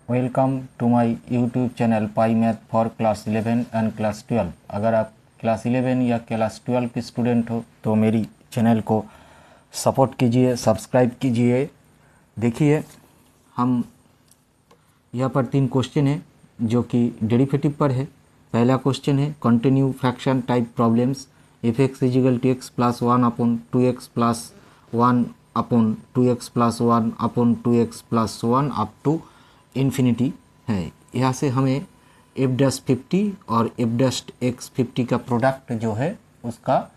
Welcome to my YouTube channel pi math for class 11 and class 12। अगर आप class 11 या class 12 के student हो तो मेरी चैनल को सपोर्ट कीजिए, सब्सक्राइब कीजिए। देखिए, हम यहाँ पर 3 क्वेश्चन है जो कि डेरिवेटिव पर है। पहला क्वेश्चन है continue fraction type problems, F X is equal to X plus 1/2x plus 1/2x plus 1/2x plus 1 up to infinity है। यहाँ से हमें एफ डैश 50 और एफ डैश एक्स 50 का प्रोडक्ट जो है उसका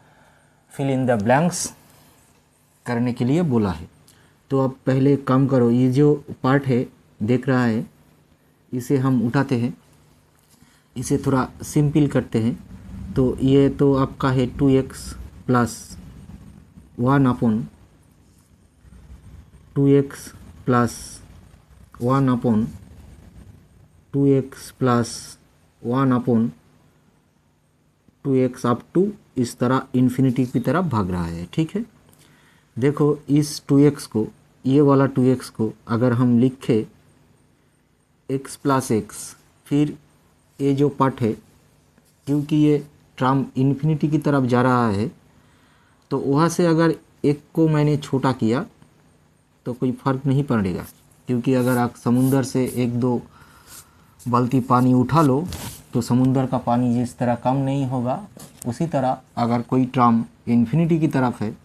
फिल इन द ब्लैंक्स करने के लिए बोला है। तो अब पहले काम करो, ये जो पार्ट है देख रहा है इसे हम उठाते हैं, इसे थोड़ा सिंपल करते हैं। तो ये तो आपका है 2x plus 1/2x plus 1/2x plus 1/2x up to इस तरह इन्फिनिटी की तरफ भाग रहा है। ठीक है, देखो इस 2x को, ये वाला 2x को अगर हम लिखे x प्लस एक्स, फिर ये जो पार्ट है क्योंकि ये टर्म इन्फिनिटी की तरफ जा रहा है तो वहाँ से अगर एक को मैंने छोटा किया तो कोई फ़र्क नहीं पड़ेगा, क्योंकि अगर आप समुंदर से 1-2 बाल्टी पानी उठा लो तो समुंदर का पानी जिस तरह कम नहीं होगा, उसी तरह अगर कोई टर्म इन्फिनिटी की तरफ है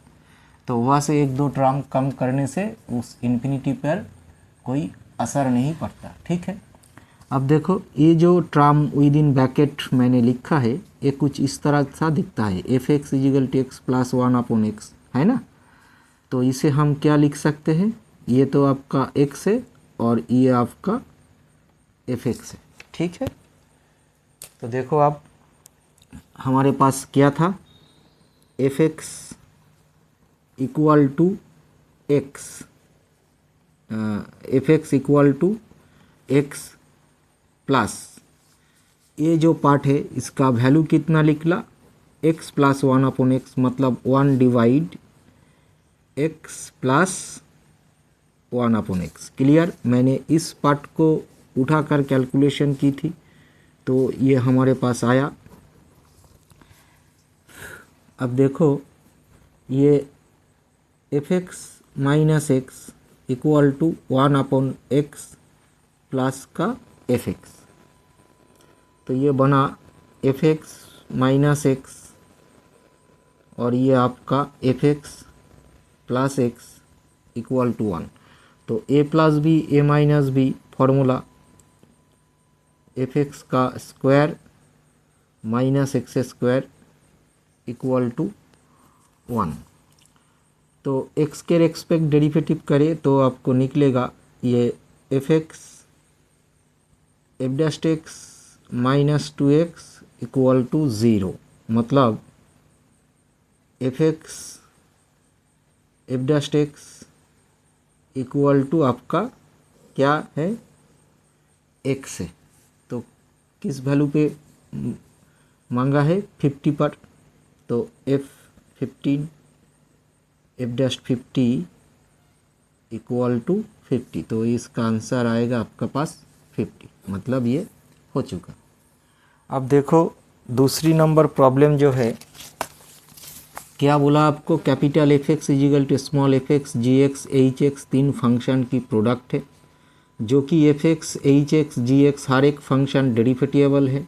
तो वहाँ से 1-2 टर्म कम करने से उस इन्फिनिटी पर कोई असर नहीं पड़ता। ठीक है, अब देखो ये जो टर्म विद इन ब्रैकेट मैंने लिखा है ये कुछ इस तरह सा दिखता है, F X is equal to X plus 1/x है ना। तो इसे हम क्या लिख सकते हैं, ये तो आपका x है और ये आपका एफ एक्स है। ठीक है, तो देखो आप हमारे पास क्या था, F x equal to X, F x equal to X plus ये जो पार्ट है इसका वैल्यू कितना निकला, x प्लस 1/x मतलब 1 divide x plus 1/x। Clear, मैंने इस पार्ट को उठाकर कैलकुलेशन की थी तो ये हमारे पास आया। अब देखो ये F X minus X equal to 1/x plus का एफ एक्स, तो ये बना एफ एक्स माइनस एक्स और ये आपका F X plus X equal to 1। तो A plus B A minus B formula, F X का square minus X square equal to 1। तो एक्स के रेस्पेक्ट डेरिवेटिव करें तो आपको निकलेगा ये F X F dash X minus 2x equal to 0, मतलब F X F dash X equal to आपका क्या है, x है। तो किस वैल्यू पे मांगा है, 50 पर, तो F15 F dash 50 equal to 50, तो इसका आंसर आएगा आपका पास 50, मतलब ये हो चुका। अब देखो दूसरी नंबर प्रॉब्लम जो है, क्या बोला आपको, capital F X is equal to small F x ji x H X 3 function की प्रोडक्ट है, जो कि एफ एक्स एच एक्स जी एक्स हर एक फंक्शन डेरिवेटिबल है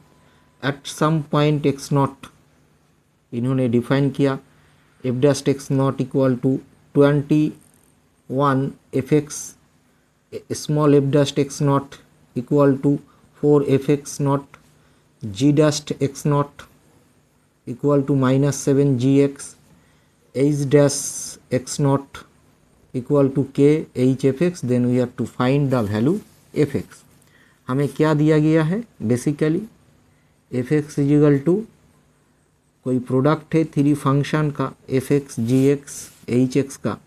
at some point x naught. इन्होंने डिफाइन किया F dash x not equal to 21 F X small F dash x not equal to 4 F x not, ji dash x not equal to -7 g x, H dash x not equal to के H F X. Then we have to find the value F X. हमें क्या दिया गया है, basically F X is equal to कोई product है 3 function का, F x जी x H X का,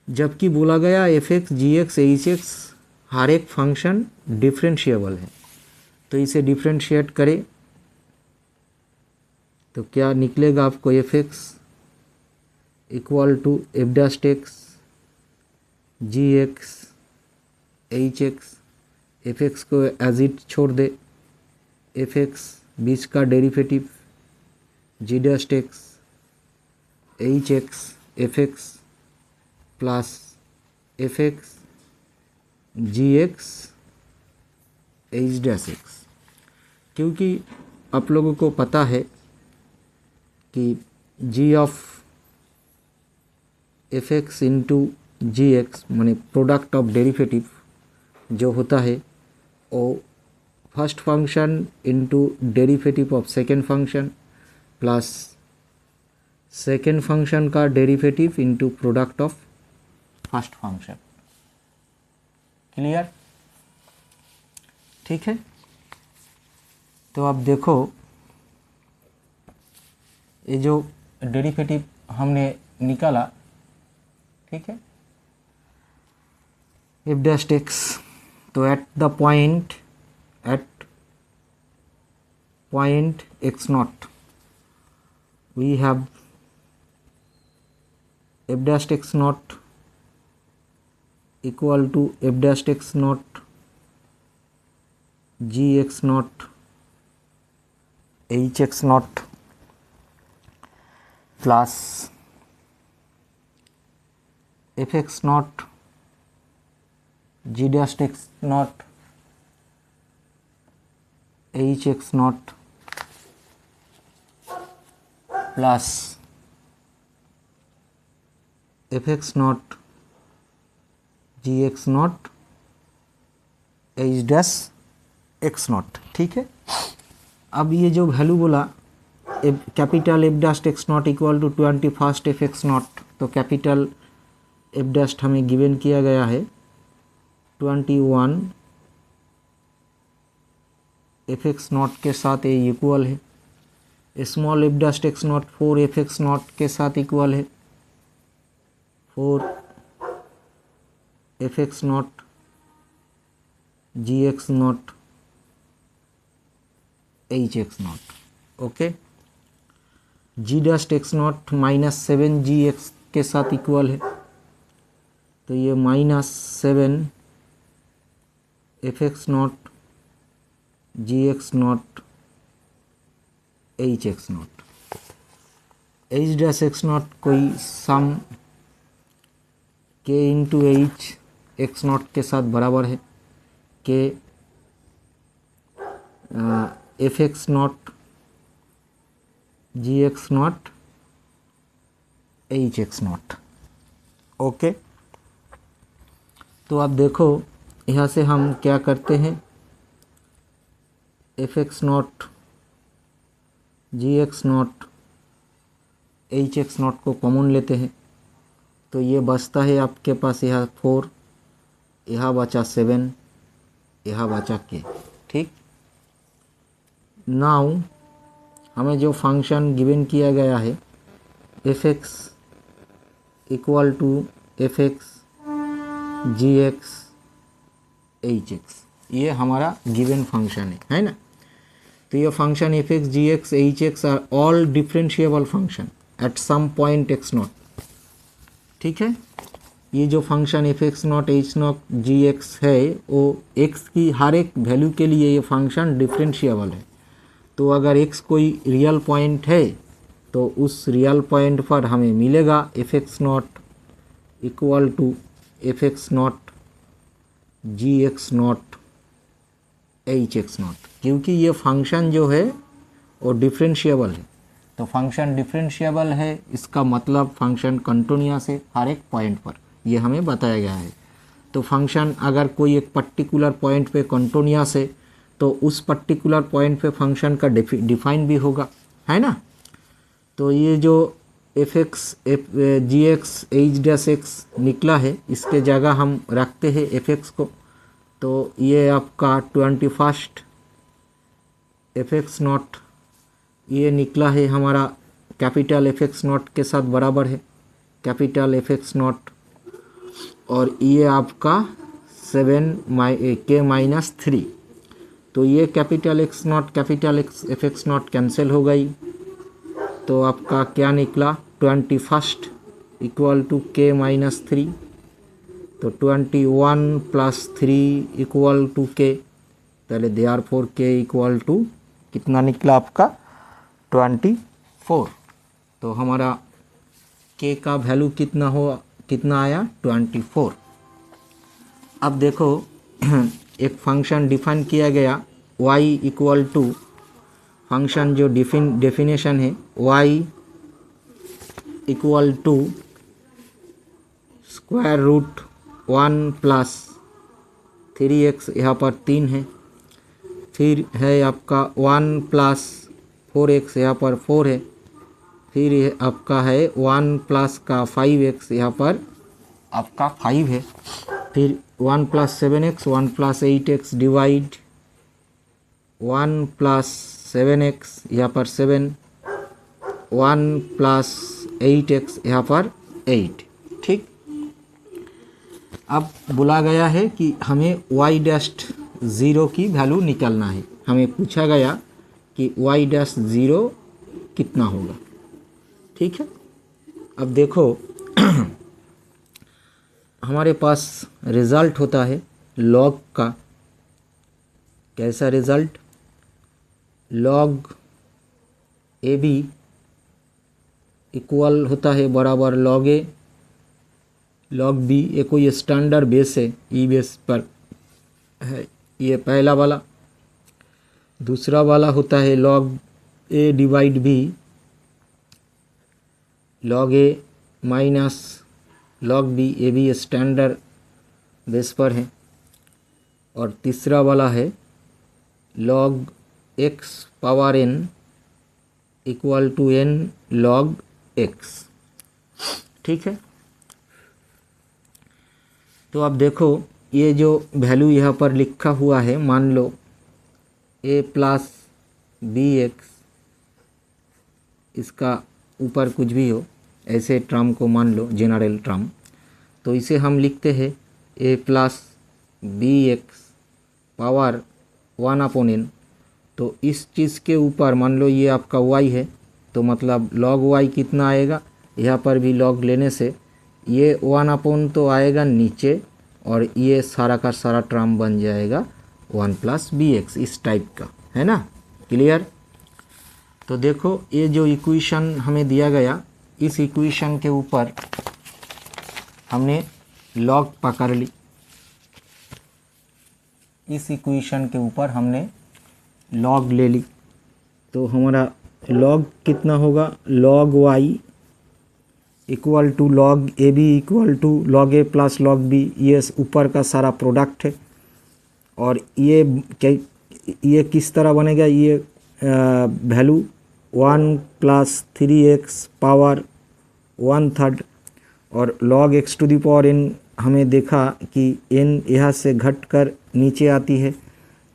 जबकि बोला गया एफ एक्स जी एक्स एच एक्स हर एक फंक्शन डिफरेंशिएबल है। तो इसे डिफरेंशिएट करें तो क्या निकलेगा आपको, F x equal to F dash X ji x H X, F X को एज इट छोड़ दे, एफ एक्स बीच का derivative G dash X H X F X plus F x जी एक्स एच डैश एक्स। क्योंकि आप लोगों को पता है कि G of F X into G X माने प्रोडक्ट ऑफ डेरिवेटिव जो होता है वो first function into derivative of second function plus second function का derivative into product of first function. Clear? ठीक है। तो अब देखो ये जो डेरिवेटिव हमने निकाला, ठीक है, एफ डैश एक्स, तो at point x nought we have f dash x not equal to F dash x not g x nought h x nought plus F x not ji dash x nought h x nought plus F x not g x nought h dash x nought. ठीक है। अब ये जो value बोला capital f dash x not equal to 21 F x not, तो capital f dash हमें given किया गया है 21 एफ एक्स नॉट के साथ ये इक्वल है, small F dash x nought 4 F x nought के साथ इक्वल है 4 F x not g x nought h x nought. Okay, g dash x nought -7 g x के साथ इक्वल है, तो ये -7 f x not g x nought h x nought. H dash x nought कोई sum के into H x nought के साथ बराबर है के f x not g x nought h x nought. Okay, तो आप देखो यहाँ से हम क्या करते हैं, f x not g x nought h x nought को कॉमन लेते हैं, तो ये बचता है आपके पास यहाँ 4, यहाँ बचा 7, यहाँ बचा के। ठीक, नाउ हमें जो फंक्शन गिवन किया गया है F x equal to f x ji x H x, ये हमारा गिवन फंक्शन है ना। तो ये function f x ji x H x are all differentiable function at some point x nought. ठीक है, ये जो function f x nought h nought g x है वो एक्स की हर एक वैल्यू के लिए ये फंक्शन डिफरेंशिएबल है। तो अगर एक्स कोई रियल पॉइंट है तो उस रियल पॉइंट पर हमें मिलेगा f x not equal to f x not g x nought h x nought, क्योंकि ये फंक्शन जो है वो डिफरेंशिएबल है। तो फंक्शन डिफरेंशिएबल है, इसका मतलब फंक्शन कंटिन्यूअस है हर एक पॉइंट पर, ये हमें बताया गया है। तो फंक्शन अगर कोई एक पर्टिकुलर पॉइंट पे कंटिन्यूअस है तो उस पर्टिकुलर पॉइंट पे फंक्शन का डिफाइन भी होगा, है ना। तो ये जो एफ एक्स जी एक्स एच डैश एक्स निकला है, इसके जगह हम रखते हैं एफ एक्स को, तो ये आपका 21 एफ एक्स नॉट ये निकला है हमारा कैपिटल एफ एक्स नॉट के साथ बराबर है कैपिटल एफ एक्स नॉट, और ये आपका 7 के -3, तो ये capital x not capital F x not cancel हो गई, तो आपका क्या निकला 21 इक्वल टू के -3 तो 21 प्लस 3 इक्वल टू के, पहले देयरफॉर के इक्वल टू कितना निकला आपका 24। तो हमारा के का वैल्यू कितना आया 24। अब देखो एक फंक्शन डिफाइन किया गया y इक्वल टू, फंक्शन जो डेफिनेशन है y equal to square root 1 plus 3x, यहाँ पर 3 है, फिर है आपका 1 प्लस 4x, यहाँ पर 4 है, फिर आपका है 1 प्लस का 5x, यहाँ पर आपका 5 है, फिर 1 plus 7x, 1 plus 8x divide 1 plus 7x, यहाँ पर 7, 1 प्लस 8x, यहाँ पर 8। ठीक, अब बोला गया है कि हमें y डैश 0 की वैल्यू निकालना है। हमें पूछा गया कि y डैश 0 कितना होगा। ठीक है, अब देखो हमारे पास रिज़ल्ट होता है लॉग का। कैसा रिज़ल्ट? लॉग ए बी इक्वल होता है बराबर लॉग ए लॉग बी। ये कोई स्टैंडर्ड बेस है, ई बेस पर है ये पहला वाला। दूसरा वाला होता है log a divide b, log a minus log b, a b standard base पर है। और तीसरा वाला है log x power n equal to n log x. ठीक है, तो अब देखो ये जो वैल्यू यहाँ पर लिखा हुआ है, मान लो ए प्लस बी एक्स, इसका ऊपर कुछ भी हो, ऐसे टर्म को मान लो जनरल टर्म, तो इसे हम लिखते हैं A plus B X power 1 upon N. तो इस चीज़ के ऊपर मान लो ये आपका y है, तो मतलब log y कितना आएगा, यहाँ पर भी log लेने से ये 1 अपॉन तो आएगा नीचे, और ये सारा का सारा टर्म बन जाएगा 1 प्लस बी एक्स, इस टाइप का, है ना। क्लियर? तो देखो ये जो इक्वेशन हमें दिया गया, इस इक्वेशन के ऊपर हमने log पकड़ ली। इस इक्वेशन के ऊपर हमने log ले ली, तो हमारा log कितना होगा, log y equal to log a b equal to log a plus log b. ये ऊपर का सारा प्रोडक्ट है। और ये किस तरह बनेगा, ये वैल्यू 1 प्लस 3x पावर 1/3, और log x to the power n हमें देखा कि n यहाँ से घट कर नीचे आती है,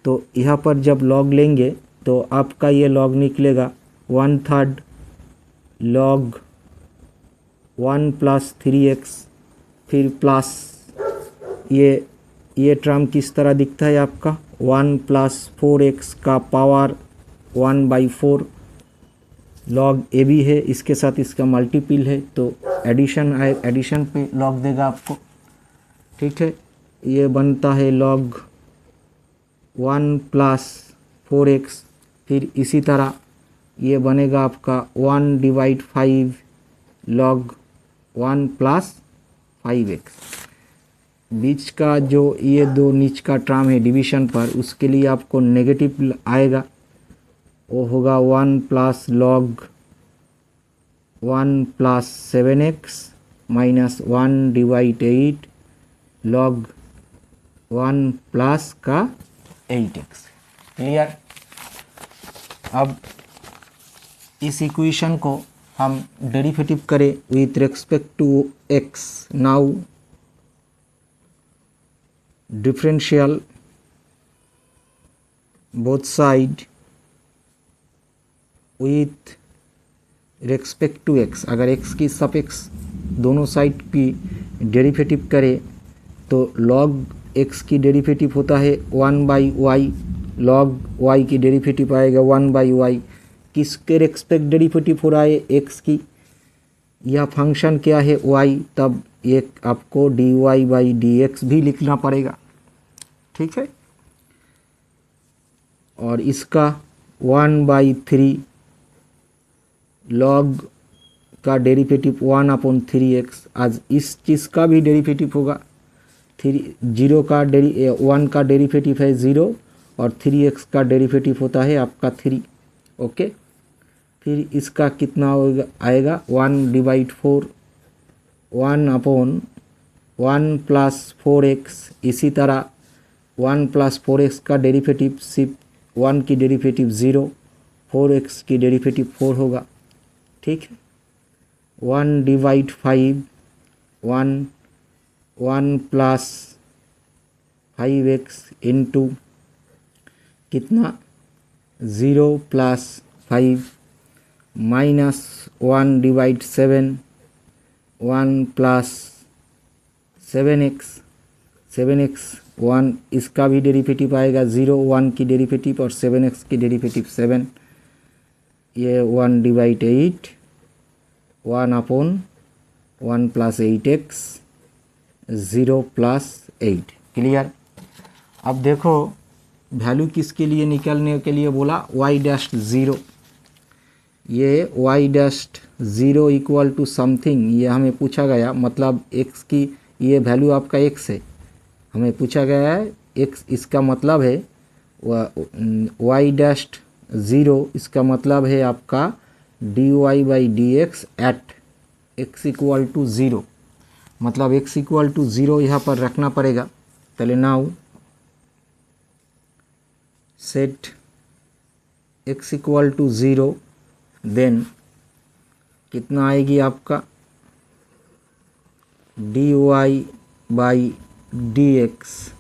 तो यहाँ पर जब log लेंगे तो आपका ये log निकलेगा 1/3 log 1 प्लस 3x, फिर प्लस ये टर्म किस तरह दिखता है आपका 1 प्लस 4x का पावर 1/4 log ए बी है, इसके साथ इसका मल्टीपल है, तो एडिशन पे log देगा आपको। ठीक है, ये बनता है log 1 प्लस 4x, फिर इसी तरह ये बनेगा आपका 1/5 log 1 प्लस 5x। बीच का जो ये दो नीच का टर्म है डिवीजन पर, उसके लिए आपको नेगेटिव आएगा, वो होगा 1 plus log 1 plus 7x minus 1/8 log 1 plus का 8x। क्लियर? अब इस इक्वेशन को हम डेरिवेटिव करें with respect to x। Now differential both side with respect to x। अगर x की सापेक्ष दोनों साइड की डेरिवेटिव करें तो log x की डेरिवेटिव होता है 1/y, log y की डेरिवेटिव आएगा 1/y। किसके रेस्पेक्ट डेरिवेटिव हो रहा है, x की। यह फंक्शन क्या है y, तब एक आपको d y by d x भी लिखना पड़ेगा, ठीक है। और इसका 1/3 लॉग का डेरिवेटिव 1/3x, आज इस चीज़ का भी डेरिवेटिव होगा। 1 का डेरिवेटिव है 0 और 3x का डेरिवेटिव होता है आपका 3, ओके। फिर इसका कितना होगा आएगा 1/4, 1/1 + 4x। इसी तरह 1 + 4x का डेरिवेटिव सिर्फ 1 की डेरिवेटिव 0, 4x की डेरिवेटिव 4 होगा, ठीक है। 1/5 1 + 5x इंटू कितना 0 + 5 -1/7 1 + 7x 1 इसका भी डेरिवेटिव आएगा 0, 1 की डेरिवेटिव और 7x की डेरिवेटिव 7, ये 1/8 1/1 + 8x 0 + 8, क्लियर। अब देखो वैल्यू किसके लिए निकालने के लिए बोला y'0, ये y'0 इक्वल टू समथिंग, ये हमें पूछा गया, मतलब x की ये वैल्यू आपका x है, हमें पूछा गया है x, इसका मतलब है y'0, इसका मतलब है आपका dy by d x at x equal to 0, मतलब x इक्वल टू 0 यहाँ पर रखना पड़ेगा। पहले now set x equal to 0, then कितना आएगी आपका dy बाई डी एक्स